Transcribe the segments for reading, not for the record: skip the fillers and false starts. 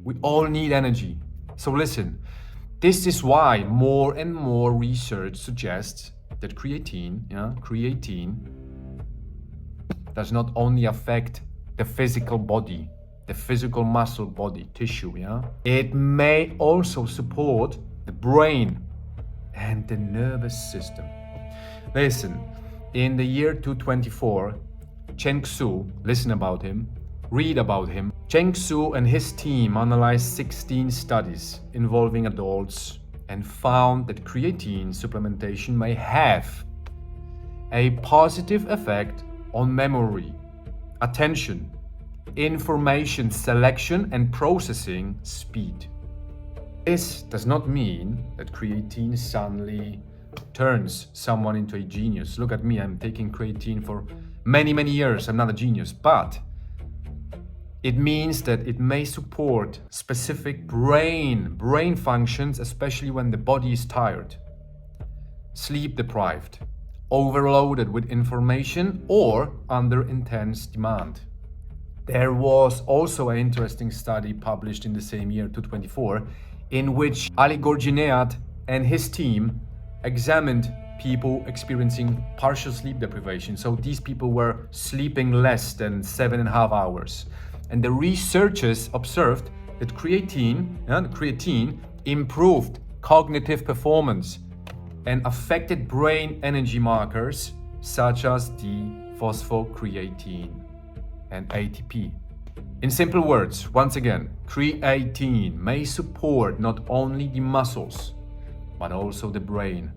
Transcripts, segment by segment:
We all need energy. So listen, this is why more and more research suggests that creatine does not only affect the physical body, the physical muscle body tissue, it may also support the brain and the nervous system. Listen, in the year 2024, Cheng Xu, listen about him, read about him. Cheng Xu and his team analyzed 16 studies involving adults and found that creatine supplementation may have a positive effect on memory, attention, information selection, and processing speed. This does not mean that creatine suddenly turns someone into a genius. Look at me, I'm taking creatine for many years. I'm not a genius, but it means that it may support specific brain functions, especially when the body is tired, sleep deprived, overloaded with information, or under intense demand. There was also an interesting study published in the same year, 2024, in which Ali Gorgineat and his team examined people experiencing partial sleep deprivation. So these people were sleeping less than 7.5 hours. And the researchers observed that creatine improved cognitive performance and affected brain energy markers such as the phosphocreatine and ATP. In simple words, once again, creatine may support not only the muscles, but also the brain,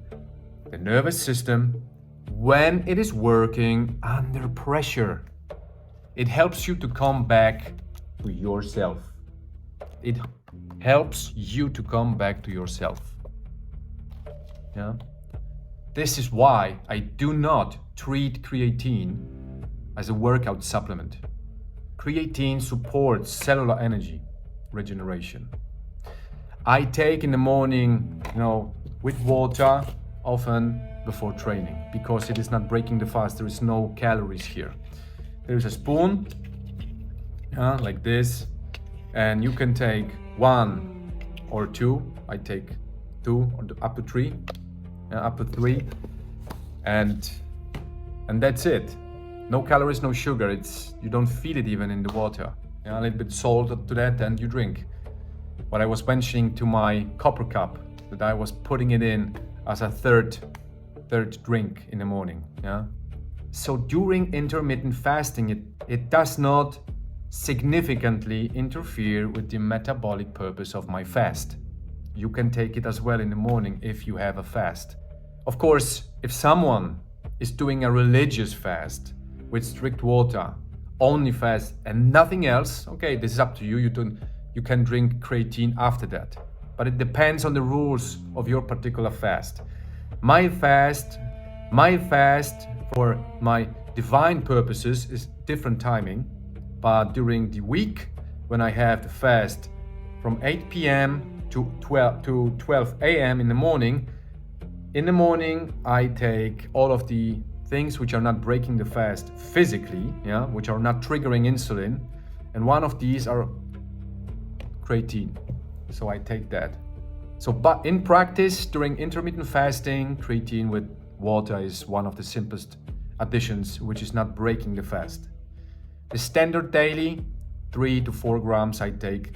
the nervous system, when it is working under pressure. It helps you to come back to yourself. It helps you to come back to yourself. Yeah? This is why I do not treat creatine as a workout supplement. Creatine supports cellular energy regeneration. I take in the morning, with water, often before training, because it is not breaking the fast. There is no calories here. There is a spoon, like this, and you can take 1 or 2. I take 2 or up to 3, and that's it. No calories, no sugar. You don't feel it even in the water. A little bit salt to that, and you drink. What I was mentioning to my copper cup, that I was putting it in as a third drink in the morning. So during intermittent fasting, it does not significantly interfere with the metabolic purpose of my fast. You can take it as well in the morning if you have a fast. Of course, if someone is doing a religious fast with strict water, only fast and nothing else, okay, this is up to you. You can drink creatine after that. But it depends on the rules of your particular fast. My fast for my divine purposes is different timing, but during the week when I have the fast from 8 p.m. to 12 a.m. in the morning I take all of the things which are not breaking the fast physically, which are not triggering insulin, and one of these are creatine. So I take that. So, but in practice, during intermittent fasting, creatine with water is one of the simplest additions, which is not breaking the fast. The standard daily, 3 to 4 grams, I take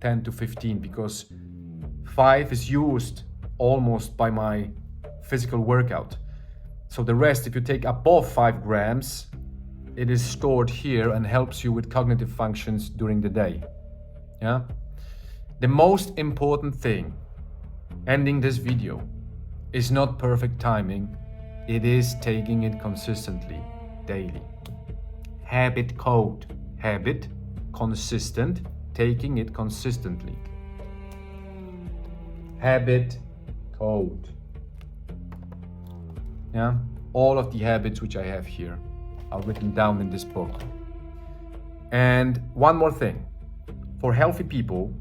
10 to 15, because 5 is used almost by my physical workout. So the rest, if you take above 5 grams, it is stored here and helps you with cognitive functions during the day. The most important thing ending this video is not perfect timing, it is taking it consistently, daily. Habit code, habit, consistent, taking it consistently. Habit code. All of the habits which I have here are written down in this book. And one more thing, for healthy people,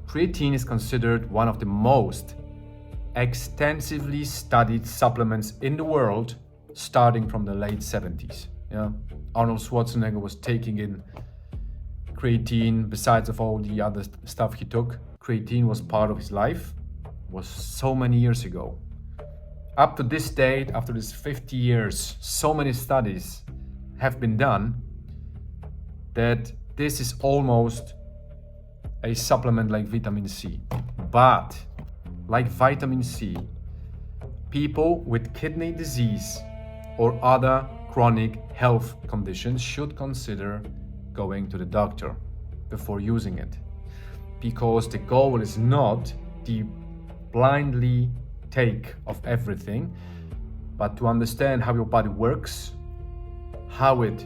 creatine is considered one of the most extensively studied supplements in the world, starting from the late 70s. Arnold Schwarzenegger was taking in creatine, besides of all the other stuff he took, creatine was part of his life, was so many years ago. Up to this date, after this 50 years, so many studies have been done that this is almost a supplement like vitamin C. But like vitamin C, people with kidney disease or other chronic health conditions should consider going to the doctor before using it. Because the goal is not the blindly take of everything, but to understand how your body works, how it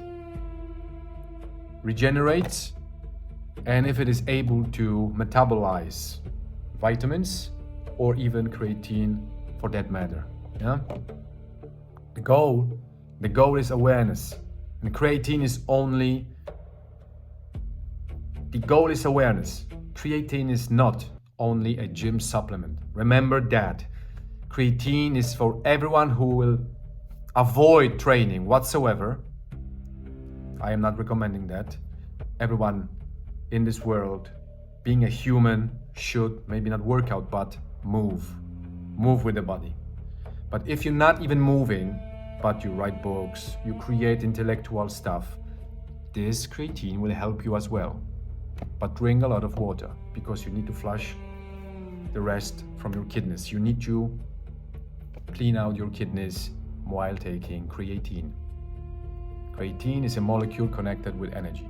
regenerates, and if it is able to metabolize vitamins or even creatine for that matter. Yeah? The goal is awareness. And creatine is only, the goal is awareness. Creatine is not only a gym supplement. Remember that. Creatine is for everyone who will avoid training whatsoever. I am not recommending that. Everyone in this world, being a human, should maybe not work out, but move with the body. But if you're not even moving, but you write books, you create intellectual stuff, this creatine will help you as well. But drink a lot of water, because you need to flush the rest from your kidneys. You need to clean out your kidneys while taking creatine. Creatine is a molecule connected with energy,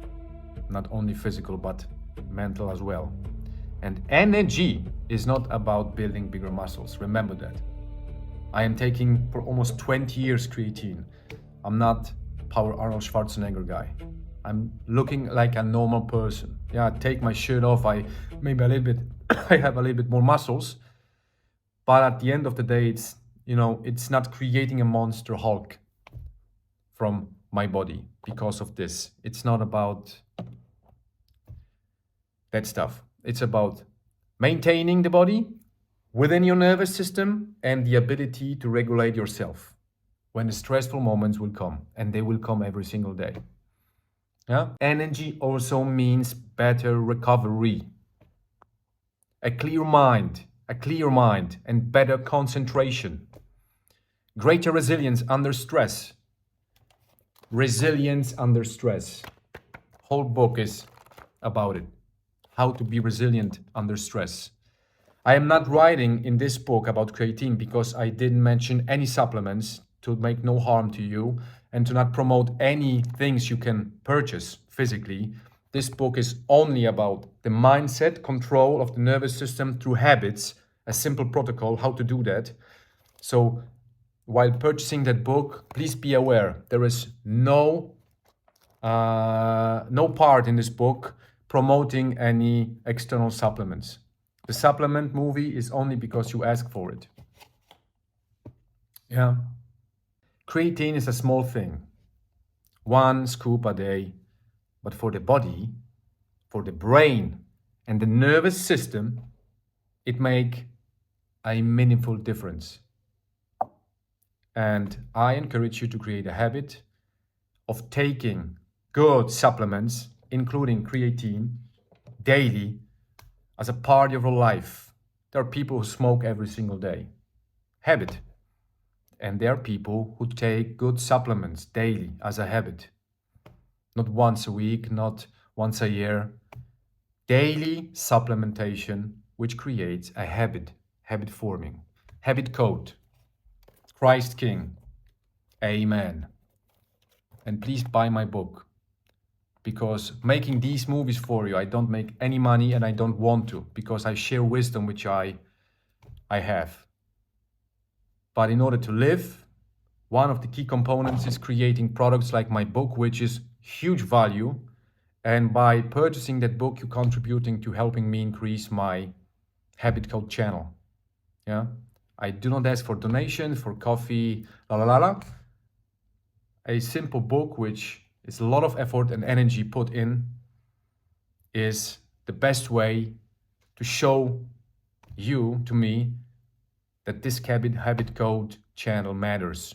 not only physical but mental as well. And energy is not about building bigger muscles. Remember that. I am taking for almost 20 years creatine. I'm not Power Arnold Schwarzenegger guy. I'm looking like a normal person. Yeah, I take my shirt off. I maybe a little bit. I have a little bit more muscles, but at the end of the day, it's not creating a monster Hulk from my body because of this. It's not about that stuff. It's about maintaining the body within your nervous system and the ability to regulate yourself when the stressful moments will come, and they will come every single day. Yeah? Energy also means better recovery. A clear mind, and better concentration. Greater resilience under stress. Resilience under stress. Whole book is about it. How to be resilient under stress. I am not writing in this book about creatine because I didn't mention any supplements to make no harm to you and to not promote any things you can purchase physically. This book is only about the mindset, control of the nervous system through habits, a simple protocol, how to do that. So while purchasing that book, please be aware, there is no part in this book promoting any external supplements. The supplement movie is only because you ask for it. Yeah. Creatine is a small thing. 1 scoop a day. But for the body, for the brain, and the nervous system, it make a meaningful difference. And I encourage you to create a habit of taking good supplements, including creatine, daily, as a part of your life. There are people who smoke every single day. Habit. And there are people who take good supplements daily as a habit. Not once a week, not once a year. Daily supplementation, which creates a habit forming. Habit code. Christ King. Amen. And please buy my book. Because making these movies for you, I don't make any money and I don't want to, because I share wisdom which I have. But in order to live, one of the key components is creating products like my book, which is huge value. And by purchasing that book, you're contributing to helping me increase my Habit Code channel. Yeah, I do not ask for donations, for coffee, la la la la. A simple book, which is a lot of effort and energy put in, is the best way to show you, to me, that this Habit Code channel matters.